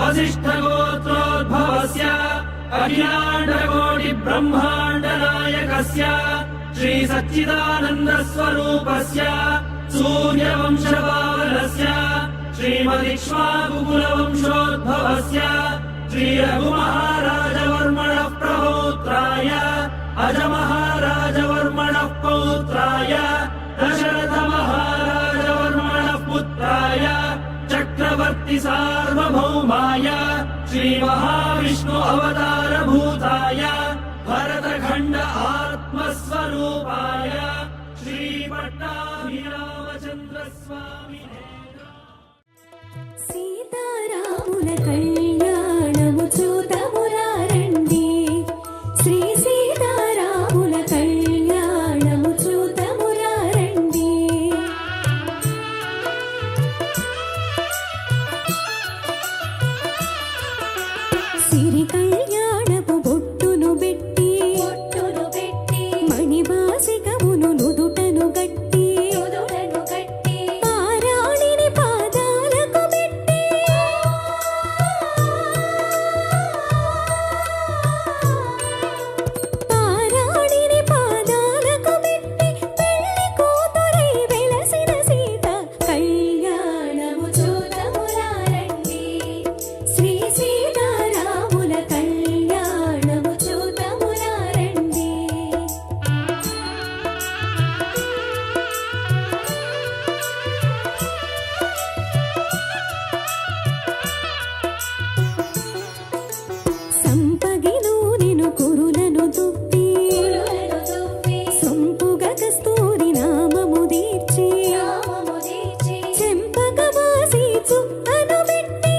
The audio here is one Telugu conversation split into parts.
वसिष्ठगोत्रोद्भवस्य अखिलाण्डकोटिब्रह्माण्डनायकस्य श्रीसच्चिदानन्दस्वरूपस्य सूर्यवंशपावनस्य श्रीमदिक्ष्वाकुकुलवंशोद्भवस्य श्रीरघुमहाराजवर्मणः प्रपौत्राय अजमहाराजवर्मणः पौत्राय दशरथमहाराजवर्मणः पुत्राय चक्रवर्ति सार्वभौमाय श्रीमहाविष्णु अवतारभूताय भरतखण्ड आत्मस्वरूपाय श्रीपट्टाभिरामचन्द्र स्वामिने सीतारामुल कल्याणमु चूतमुरारंडी श्री सीतारामुल कल्याणमु चूतमुरारंडी सिरि कल्याणपु बొట్టును పెట్టి మణిబాసికమును నుదుటను గట్టి పారాణిని పాదాలకు పెట్టి పారాణిని పాదాలకు పెట్టి పెళ్లి కూతురై వెలసిన సీత కళ్యాణము చూతమురారండి శ్రీ సీతారాముల కళ్యాణము చూతమురారండి సంపగిను నిను కురులను దుప్పి సొంపుగ కస్తూరి నామము దీర్చి చెంపకవాసి చుక్కను పెట్టి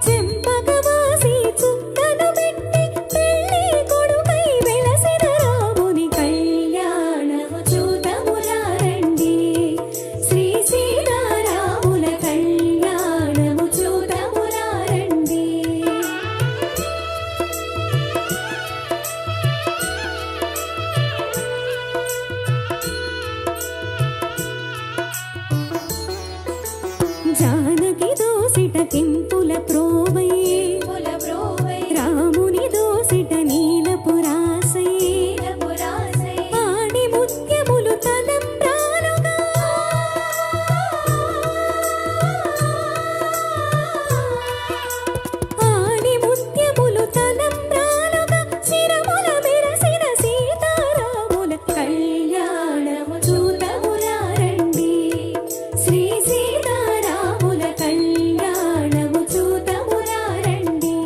చెంపకవాసి చుక్కను పెట్టి పెళ్లి కొడుకై వెలసిన రాముని కళ్యాణము చూతమురారండి శ్రీ సీతారాముల కళ్యాణము చూతమురారండి జానకి దోసిట కెంపుల ప్రోవై రాముని దోసిట నీలపు రాసై ఆడి ముత్యములు తలంబ్రాలుగా ఆడి ముత్యములు తలంబ్రాలుగా శిరముల మెరసిన సీతారాముల కళ్యాణము చూతమురారండి శ్రీ సీతారాముల కళ్యాణము చూతమురారండి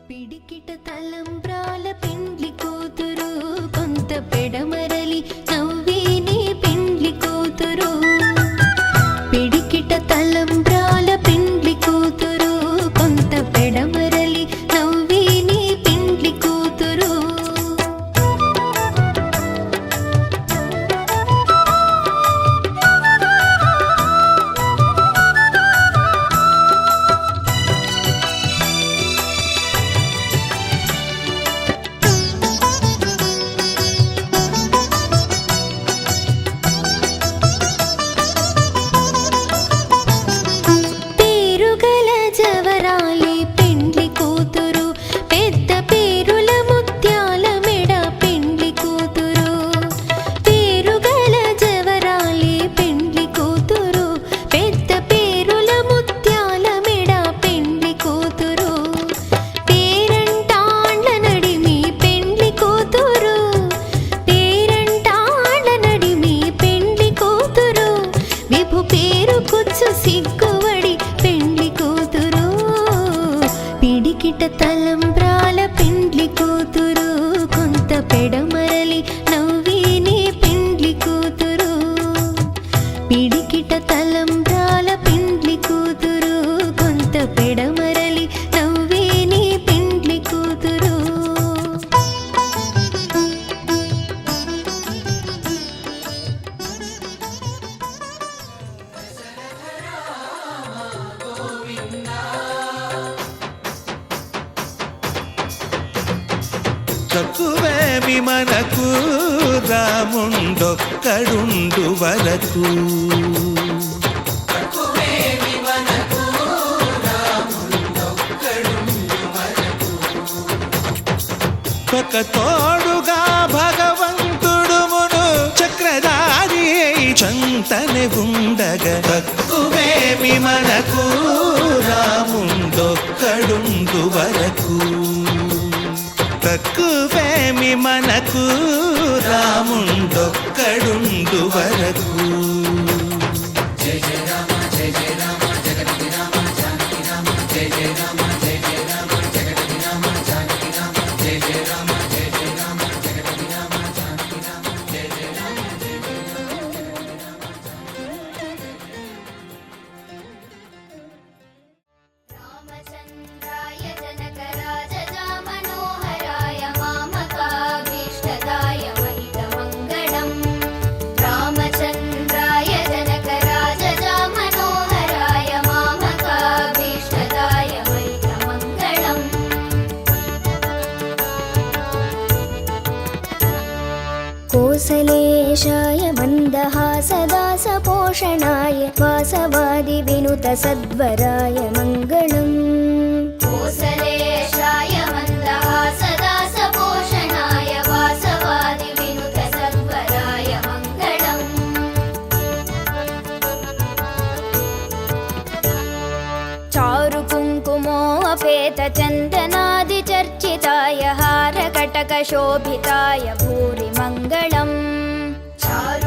పిడికిట తలంబ్రాల పెండ్లి కూతురు కొంత పెడమరలి నవ్వేనే పెండ్లి కూతురు పిడికిట తలంబ్రాల పెండ్లి కూతురు కొంత పెడమరలి నవ్వేనే పెండ్లి కూతురు పేరుగల జవరాలి పెండ్లి కూతురు పెద్ద పేరుల ముత్యాల మెడ పెండ్లి కూతురు పేరుగల జవరాలి పెండ్లి కూతురు పెద్ద పేరుల ముత్యాల మెడ పెండ్లి కూతురు పేరంటాండ్ల నడిమి పెండ్లి కూతురు పేరంటాండ్ల నడిమి పెండ్లి కూతురు విభు పేరు కుచ్చు సిగ్గువడి పెండ్లి కూతురు పిడికిట తలంబ్రాల పెండ్లి కూతురు కొంత పెడమరలి నవ్వేనే పెండ్లి కూతురు పిడికిట తలంబ్రాల పెండ్లి కూతురు కొంత పెడమరలి నవ్వేనే పెండ్లి కూతురు తక్కువేమి మనకు రాముండొక్కడుండు వరకు. ఒక తోడుగా భగవంతుడుమును చక్రధారి చంతనే ఉండగా తక్కువేమి మనకు రాముండొక్కడుండు వరకు. తక్కువేమి మనకు రాముండొక్కడుండు వరకు. జయ జయ రామ జయ జయ రామ జగతి రామ జానకి రామ జయ జయ రామ జయ జయ రామ జగతి రామ జానకి రామ జయ జయ రామ జయ జయ రామ జగతి రామ జానకి రామ జయ జయ రామ జయ జయ రామ జగతి రామ రామచంద్రాయ జనకరాజ మనోహరాయ మామకాభీష్టదాయ మహితమంగళం. రామచంద్రాయ జనకరాజ మనోహరాయ మామకాభీష్టదాయ మహితమంగళం. కోసలేశాయ మందహాసదాసపోషణాయ వాసవాదివినుతసద్వరాయ మంగళం. కోసలేశాయ మందహాసదాసపోషణాయ వాసవాదివినుతసద్వరాయ మంగళం. चारुकुङ्कुमोऽपेतचन्दनादिचर्चिताय हारकटकशोभिताय भूरि मङ्गलम्. चारु